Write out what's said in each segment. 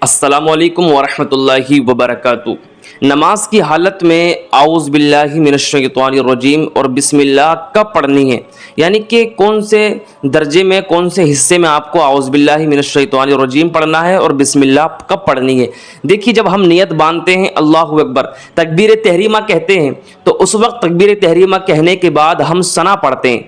अस्सलामु अलैकुम वरहमतुल्लाहि वबरकातुहू। नमाज की हालत में आऊज़ बिल्लाहि मिनश्शैतानिर रजीम और बिस्मिल्लाह कब पढ़नी है, यानी कि कौन से दर्जे में, कौन से हिस्से में आपको आऊज़ बिल्लाहि मिनश्शैतानिर रजीम पढ़ना है और बिस्मिल्लाह कब पढ़नी है। देखिए, जब हम नियत बांधते हैं अल्लाहु अकबर, तकबीर तहरीमा कहते हैं, तो उस वक्त तकबीर तहरीमा कहने के बाद हम सना पढ़ते हैं,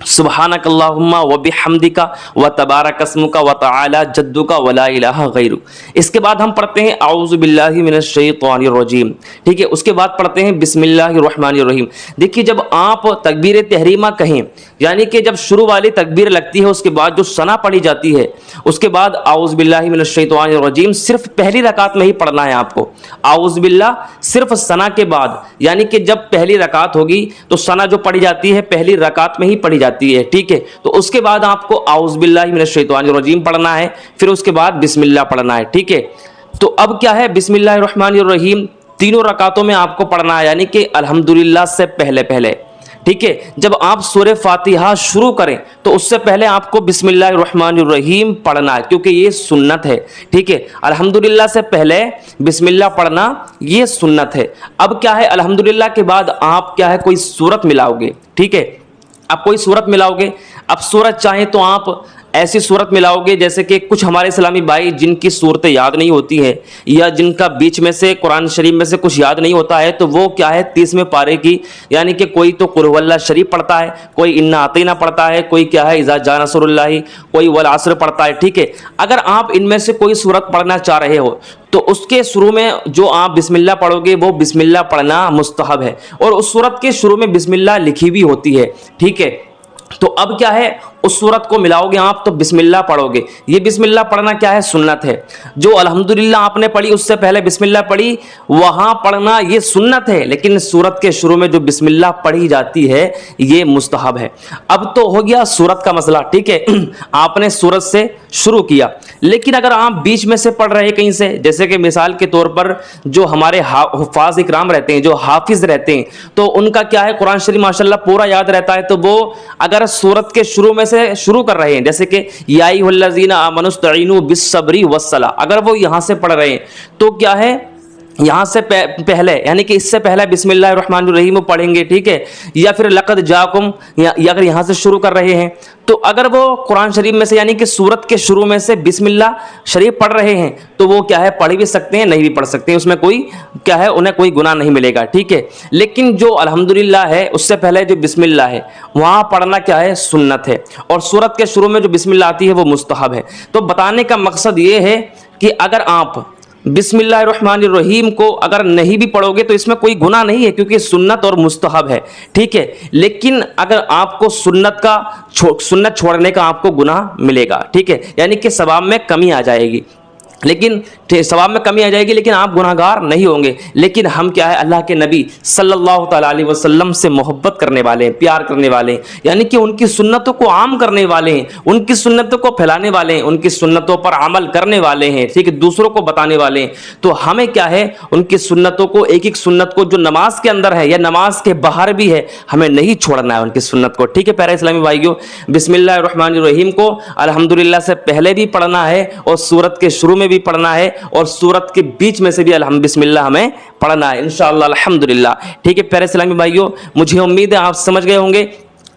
सुब्हानक अल्लाहुम्मा व बिहम्दिका व तबारक अस्मुका व तआला जद्दुका व ला इलाहा गैरुक। इसके बाद हम पढ़ते हैं आऊज़ु बिल्लाहि मिनश शैतानिर रजीम, ठीक है। उसके बाद पढ़ते हैं बिस्मिल्लाहिर रहमानिर रहीम। देखिए, जब आप तकबीर तहरीमा कहें, यानी कि जब शुरू वाली तकबीर लगती है, उसके बाद जो सना पढ़ी जाती है, उसके बाद आऊज़ु बिल्लाहि मिनश शैतानिर रजीम सिर्फ पहली रकात में ही पढ़ना है आपको। आऊज़ु बिल्लाह सिर्फ सना के बाद, यानी कि जब पहली रकात होगी तो सना जो पढ़ी जाती है पहली रकात में ही पढ़ी जाती है, ठीक है। तो उसके बाद आपको आऊज़ु बिल्लाहि मिनश शैतानिर रजीम पढ़ना है, फिर उसके बाद बिस्मिल्लाह पढ़ना है, ठीक है। तो अब क्या है, बिस्मिल्लाहिर रहमानिर रहीम तीनों रकातों में आपको पढ़ना है, यानी कि अल्हम्दुलिल्लाह से पहले पहले, ठीक है। जब आप सूरह फातिहा शुरू करें तो उससे पहले आपको बिस्मिल्लाहिर रहमानिर रहीम पढ़ना है, क्योंकि ये सुन्नत है, ठीक है। अल्हम्दुलिल्लाह से पहले बिस्मिल्लाह पढ़ना ये सुन्नत है। अब क्या है, अल्हम्दुलिल्लाह के बाद आप क्या है कोई सूरत मिलाओगे, ठीक है। आप कोई सूरत मिलाओगे। अब सूरत चाहे तो आप ऐसी सूरत मिलाओगे जैसे कि कुछ हमारे इस्लामी भाई जिनकी सूरतें याद नहीं होती है, या जिनका बीच में से कुरान शरीफ में से कुछ याद नहीं होता है, तो वो क्या है 30वें पारे की, यानी कि कोई तो कुल हुवल्लाह शरीफ पढ़ता है, कोई इन्ना आतीना पढ़ता है, कोई क्या है इज़ा जा नसरुल्लाहि, कोई वल असर पढ़ता है, ठीक है। अगर आप इनमें से कोई सूरत पढ़ना चाह रहे हो तो उसके शुरू में जो आप बिस्मिल्लाह पढ़ोगे वो बिस्मिल्लाह पढ़ना मुस्तहब है, और उस सूरत के शुरू में बिस्मिल्लाह लिखी भी होती है, ठीक है। तो अब क्या है, उस सूरत को मिलाओगे आप तो बिस्मिल्लाह पढ़ोगे। ये बिस्मिल्लाह पढ़ना क्या है, सुन्नत है। जो अल्हम्दुलिल्लाह आपने पढ़ी उससे पहले बिस्मिल्लाह पढ़ी, वहां पढ़ना ये सुन्नत है, लेकिन सूरत के शुरू में जो बिस्मिल्लाह पढ़ी जाती है ये मुस्तहब है। अब तो हो गया सूरत का मसला, ठीक है। आपने सूरत से शुरू किया, लेकिन अगर आप बीच में से पढ़ रहे हैं कहीं से, जैसे कि मिसाल के तौर पर जो हमारे हुफ़ाज़ इकराम रहते हैं, जो हाफिज रहते हैं, तो उनका क्या है कुरान शरीफ माशाल्लाह पूरा याद रहता है, तो वो अगर सूरत के शुरू में से शुरू कर रहे हैं, जैसे कि या अय्युहल्लज़ीना आमनुस्तईनु बिस्सब्रि वस्सलाह, अगर वो यहां से पढ़ रहे हैं तो क्या है यहां से पहले, यानी कि इससे पहले बिस्मिल्लाहिर रहमानिर रहीम पढ़ेंगे, ठीक है। या फिर लक़द जाकुम, या अगर यहां से शुरू कर रहे हैं, तो अगर वो कुरान शरीफ में से यानी कि सूरत के शुरू में से बिस्मिल्लाह शरीफ पढ़ रहे हैं तो वो क्या है पढ़ भी सकते हैं, नहीं भी पढ़ सकते हैं, उसमें कोई क्या है उन्हें कोई गुनाह नहीं मिलेगा, ठीक है। लेकिन जो अल्हम्दुलिल्लाह है उससे पहले जो बिस्मिल्लाह है वहां पढ़ना क्या है सुन्नत है, और सूरत के शुरू में जो बिस्मिल्लाह आती है वो मुस्तहब है। तो बताने का मकसद ये है कि अगर आप बिस्मिल्लाहिर्रहमानिर्रहीम को अगर नहीं भी पढ़ोगे तो इसमें कोई गुनाह नहीं है, क्योंकि सुन्नत और मुस्तहब है, ठीक है। लेकिन अगर आपको सुन्नत छोड़ने का आपको गुनाह मिलेगा, ठीक है, यानी कि सवाब में कमी आ जाएगी, लेकिन सवाब में कमी आ जाएगी, लेकिन आप गुनाहगार नहीं होंगे। लेकिन हम क्या है अल्लाह के नबी सल्लल्लाहु तआला अलैहि वसल्लम से मोहब्बत करने वाले हैं, प्यार करने वाले हैं, यानी कि उनकी सुन्नतों को आम करने वाले हैं, उनकी सुन्नतों को फैलाने वाले हैं, उनकी सुन्नतों पर अमल करने वाले हैं, ठीक है, दूसरों को बताने वाले हैं। तो हमें क्या है उनकी सुन्नतों को, एक एक सुन्नत को जो नमाज के अंदर है या नमाज के बाहर भी है, हमें नहीं छोड़ना है उनकी सुन्नत को, ठीक है। प्यारे इस्लामी भाइयों, बिस्मिल्लाहिर्रहमानिर्रहीम को अल्हम्दुलिल्लाह से पहले भी पढ़ना है और सूरत के शुरू में भी पढ़ना है, और सूरत के बीच में से भी बिस्मिल्लाह हमें पढ़ना है इंशाअल्लाह अल्हम्दुलिल्लाह, ठीक है। प्यारे इस्लामी भाइयों, मुझे उम्मीद है आप समझ गए होंगे।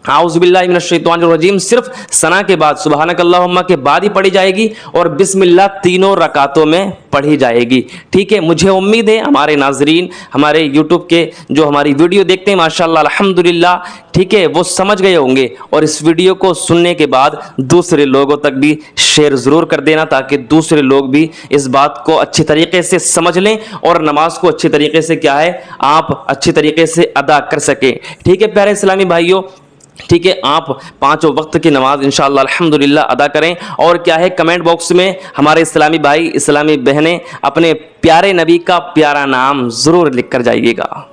आऊज़ु बिल्लाहि मिनश शैतानिर रजीम सिर्फ सना के बाद, सुब्हानक अल्लाहुम्मा के बाद ही पढ़ी जाएगी, और बिस्मिल्लाह तीनों रकातों में पढ़ी जाएगी, ठीक है। मुझे उम्मीद है हमारे नाजरीन, हमारे यूट्यूब के जो हमारी वीडियो देखते हैं माशाल्लाह अल्हम्दुलिल्लाह, ठीक है, वो समझ गए होंगे, और इस वीडियो को सुनने के बाद दूसरे लोगों तक भी शेयर ज़रूर कर देना, ताकि दूसरे लोग भी इस बात को अच्छी तरीके से समझ लें और नमाज को अच्छी तरीके से क्या है आप अच्छी तरीके से अदा कर सकें, ठीक है। प्यारे इस्लामी भाइयों, ठीक है, आप 5 वक्त की नमाज इंशाअल्लाह अल्हम्दुलिल्लाह अदा करें, और क्या है कमेंट बॉक्स में हमारे इस्लामी भाई इस्लामी बहनें अपने प्यारे नबी का प्यारा नाम ज़रूर लिख कर जाइएगा।